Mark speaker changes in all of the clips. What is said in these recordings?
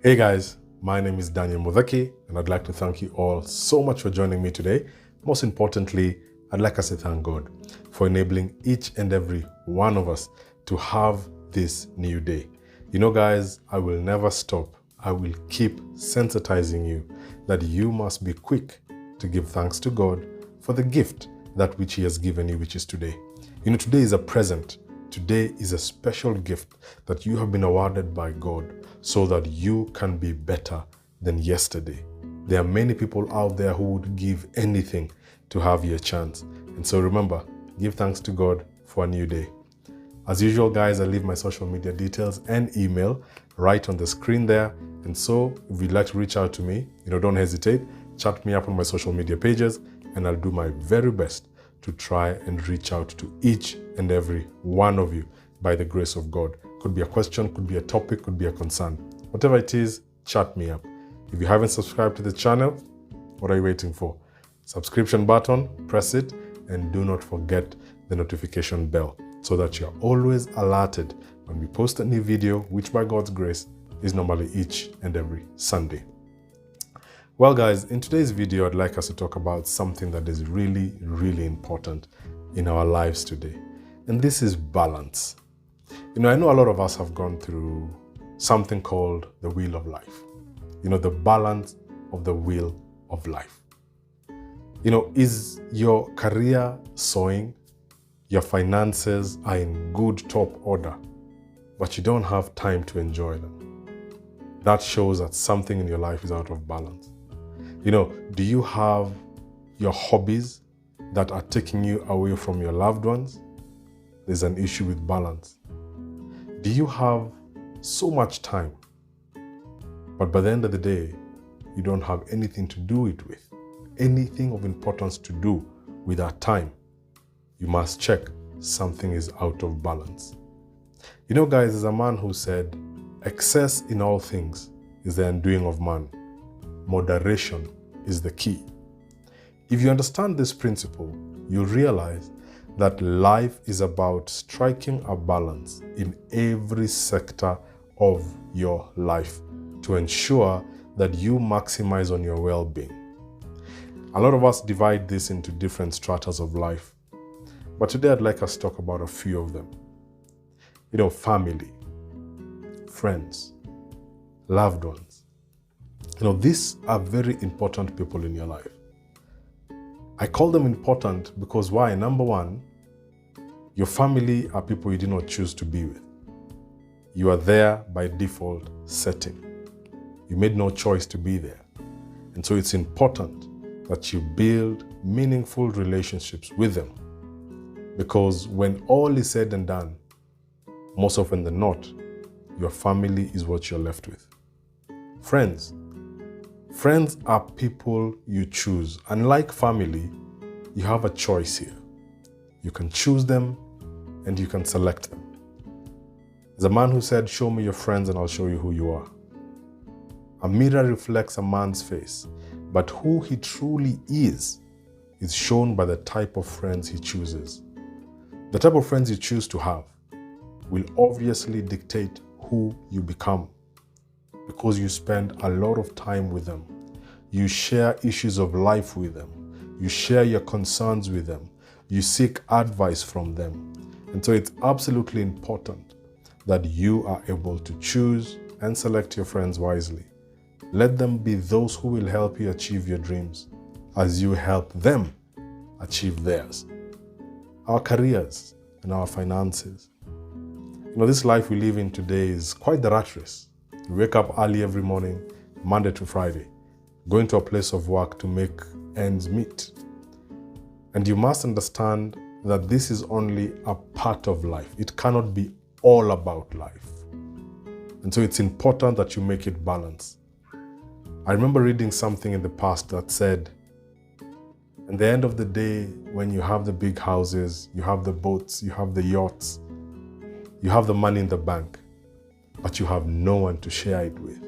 Speaker 1: Hey guys, my name is Mutheki, and I'd like to thank you all so much for joining me today. Most importantly, I'd like us to thank God for enabling each and every one of us to have this new day. You know, guys, I will never stop. I will keep sensitizing you that you must be quick to give thanks to God for the gift that which He has given you, which is today. You know, today is a present. Today is a special gift that you have been awarded by God so that you can be better than yesterday. There are many people out there who would give anything to have your chance. And so remember, give thanks to God for a new day. As usual, guys, I leave my social media details and email right on the screen there. And so if you'd like to reach out to me, don't hesitate. Chat me up on my social media pages and I'll do my very best to try and reach out to each and every one of you by the grace of God. Could be a question, could be a topic, could be a concern. Whatever it is, chat me up. If you haven't subscribed to the channel, what are you waiting for? Subscription button, press it, and do not forget the notification bell so that you're always alerted when we post a new video, which by God's grace is normally each and every Sunday. Well, guys, in today's video, I'd like us to talk about something that is really, really important in our lives today. And this is balance. I know a lot of us have gone through something called the wheel of life. The balance of the wheel of life. Is your career soaring? Your finances are in good top order, but you don't have time to enjoy them. That shows that something in your life is out of balance. Do you have your hobbies that are taking you away from your loved ones? There's an issue with balance. Do you have so much time, but by the end of the day, you don't have anything to do it with, anything of importance to do with that time? You must check something is out of balance. Guys, there's a man who said, excess in all things is the undoing of man. Moderation is the key. If you understand this principle, you'll realize that life is about striking a balance in every sector of your life to ensure that you maximize on your well-being. A lot of us divide this into different stratas of life, but today I'd like us to talk about a few of them. Family, friends, loved ones. These are very important people in your life. I call them important because why? Number one, your family are people you did not choose to be with. You are there by default setting. You made no choice to be there. And so it's important that you build meaningful relationships with them. Because when all is said and done, most often than not, your family is what you're left with. Friends. Friends are people you choose. Unlike family, you have a choice here. You can choose them and you can select them. There's a man who said, show me your friends and I'll show you who you are. A mirror reflects a man's face, but who he truly is shown by the type of friends he chooses. The type of friends you choose to have will obviously dictate who you become, because you spend a lot of time with them. You share issues of life with them. You share your concerns with them. You seek advice from them. And so it's absolutely important that you are able to choose and select your friends wisely. Let them be those who will help you achieve your dreams as you help them achieve theirs. Our careers and our finances. This life we live in today is quite the rat race. You wake up early every morning, Monday to Friday, going to a place of work to make ends meet. And you must understand that this is only a part of life. It cannot be all about life. And so it's important that you make it balanced. I remember reading something in the past that said, at the end of the day, when you have the big houses, you have the boats, you have the yachts, you have the money in the bank, but you have no one to share it with.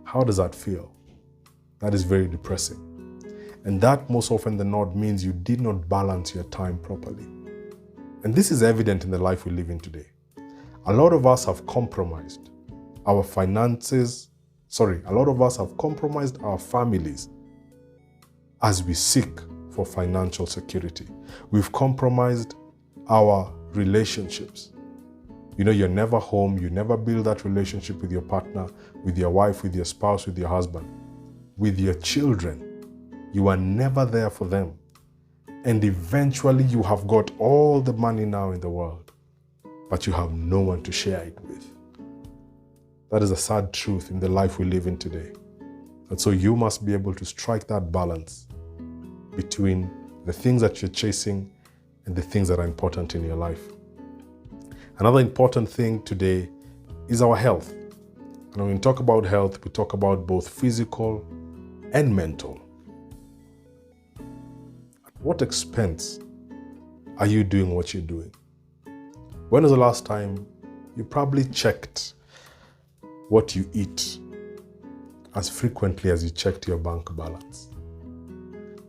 Speaker 1: How does that feel? That is very depressing. And that most often than not means you did not balance your time properly. And this is evident in the life we live in today. A lot of us have compromised our finances A lot of us have compromised our families as we seek for financial security. We've compromised our relationships. You're never home. You never build that relationship with your partner, with your wife, with your spouse, with your husband, with your children. You are never there for them. And eventually you have got all the money now in the world, but you have no one to share it with. That is a sad truth in the life we live in today. And so you must be able to strike that balance between the things that you're chasing and the things that are important in your life. Another important thing today is our health. And when we talk about health, we talk about both physical and mental. At what expense are you doing what you're doing? When was the last time you probably checked what you eat as frequently as you checked your bank balance?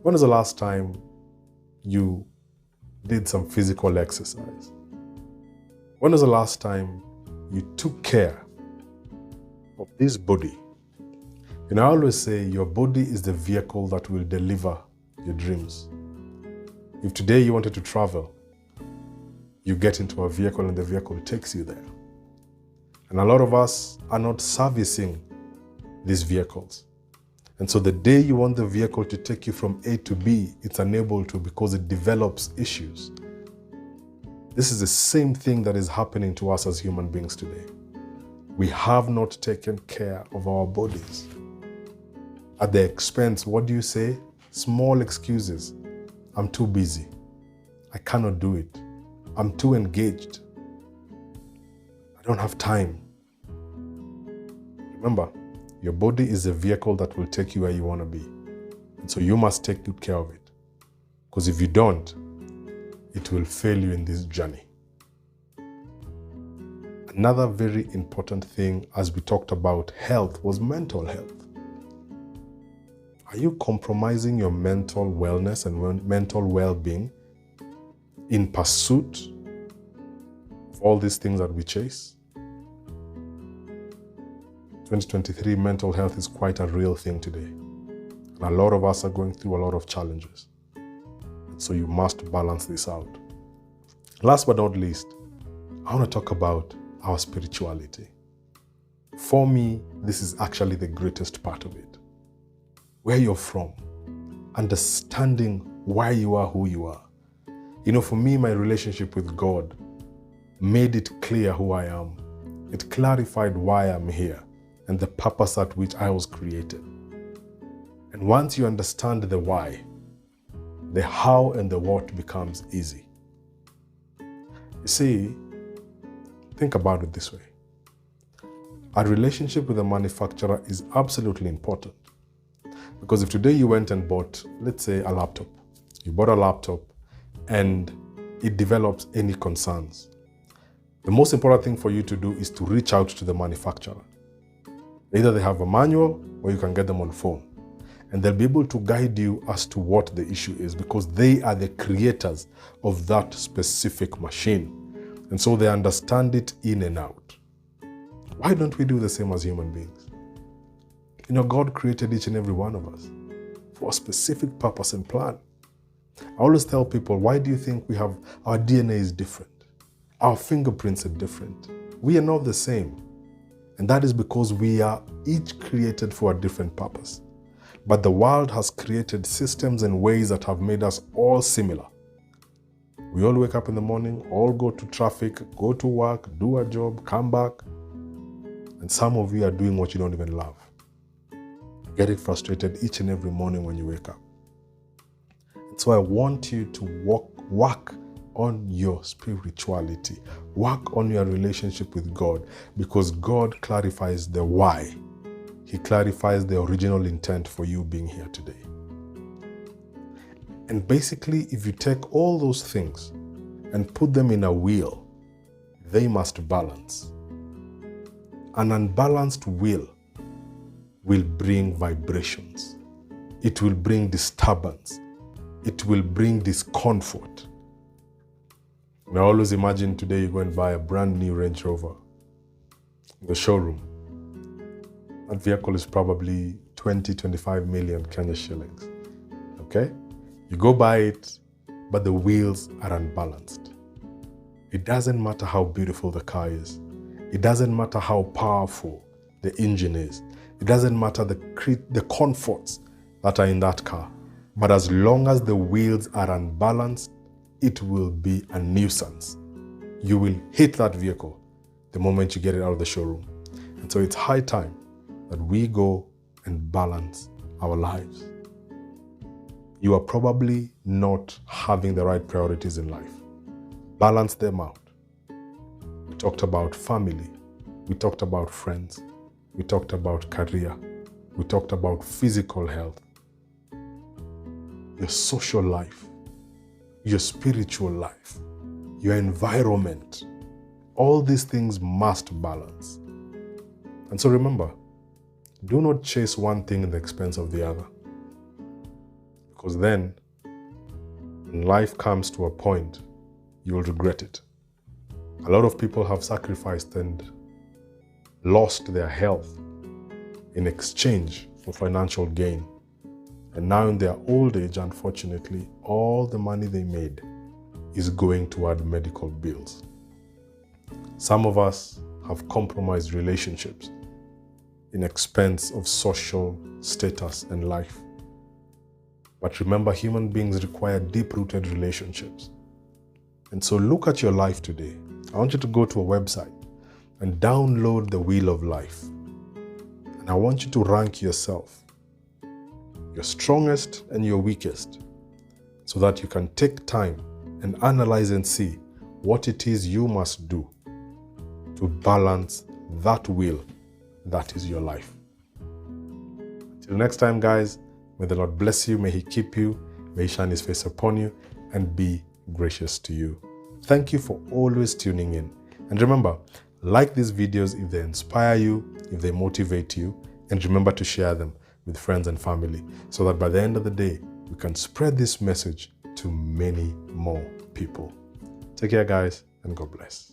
Speaker 1: When was the last time you did some physical exercise? When was the last time you took care of this body? I always say your body is the vehicle that will deliver your dreams. If today you wanted to travel, you get into a vehicle and the vehicle takes you there. And a lot of us are not servicing these vehicles. And so the day you want the vehicle to take you from A to B, it's unable to because it develops issues. This is the same thing that is happening to us as human beings today. We have not taken care of our bodies. At the expense, what do you say? Small excuses. I'm too busy. I cannot do it. I'm too engaged. I don't have time. Remember, your body is a vehicle that will take you where you want to be. And so you must take good care of it. Because if you don't, it will fail you in this journey. Another very important thing, as we talked about health, was mental health. Are you compromising your mental wellness and mental well-being in pursuit of all these things that we chase? 2023, mental health is quite a real thing today. And a lot of us are going through a lot of challenges. So you must balance this out. Last but not least, I want to talk about our spirituality. For me, this is actually the greatest part of it. Where you're from, understanding why you are who you are. For me, my relationship with God made it clear who I am. It clarified why I'm here and the purpose at which I was created. And once you understand the why, the how and the what becomes easy. You see, think about it this way. Our relationship with the manufacturer is absolutely important. Because if today you went and bought, let's say, a laptop, you bought a laptop and it develops any concerns, the most important thing for you to do is to reach out to the manufacturer. Either they have a manual or you can get them on phone. And they'll be able to guide you as to what the issue is because they are the creators of that specific machine. And so they understand it in and out. Why don't we do the same as human beings? God created each and every one of us for a specific purpose and plan. I always tell people, why do you think our DNA is different? Our fingerprints are different. We are not the same. And that is because we are each created for a different purpose. But the world has created systems and ways that have made us all similar. We all wake up in the morning, all go to traffic, go to work, do a job, come back. And some of you are doing what you don't even love. Getting frustrated each and every morning when you wake up. And so I want you to work on your spirituality. Work on your relationship with God because God clarifies the why. He clarifies the original intent for you being here today. And basically, if you take all those things and put them in a wheel, they must balance. An unbalanced wheel will bring vibrations. It will bring disturbance. It will bring discomfort. And I always imagine today you go and buy a brand new Range Rover in the showroom. That vehicle is probably 20, 25 million Kenya shillings. Okay? You go buy it, but the wheels are unbalanced. It doesn't matter how beautiful the car is. It doesn't matter how powerful the engine is. It doesn't matter the comforts that are in that car. But as long as the wheels are unbalanced, it will be a nuisance. You will hit that vehicle the moment you get it out of the showroom. And so it's high time that we go and balance our lives. You are probably not having the right priorities in life. Balance them out. We talked about family. We talked about friends. We talked about career. We talked about physical health. Your social life. Your spiritual life. Your environment. All these things must balance. And so remember, do not chase one thing at the expense of the other. Because then, when life comes to a point, you will regret it. A lot of people have sacrificed and lost their health in exchange for financial gain. And now in their old age, unfortunately, all the money they made is going toward medical bills. Some of us have compromised relationships in expense of social status and life. But remember, human beings require deep-rooted relationships. And so look at your life today. I want you to go to a website and download the Wheel of Life. And I want you to rank yourself, your strongest and your weakest, so that you can take time and analyze and see what it is you must do to balance that wheel that is your life. Until next time, guys, may the Lord bless you, may He keep you, may He shine His face upon you, and be gracious to you. Thank you for always tuning in. And remember, like these videos if they inspire you, if they motivate you, and remember to share them with friends and family so that by the end of the day, we can spread this message to many more people. Take care, guys, and God bless.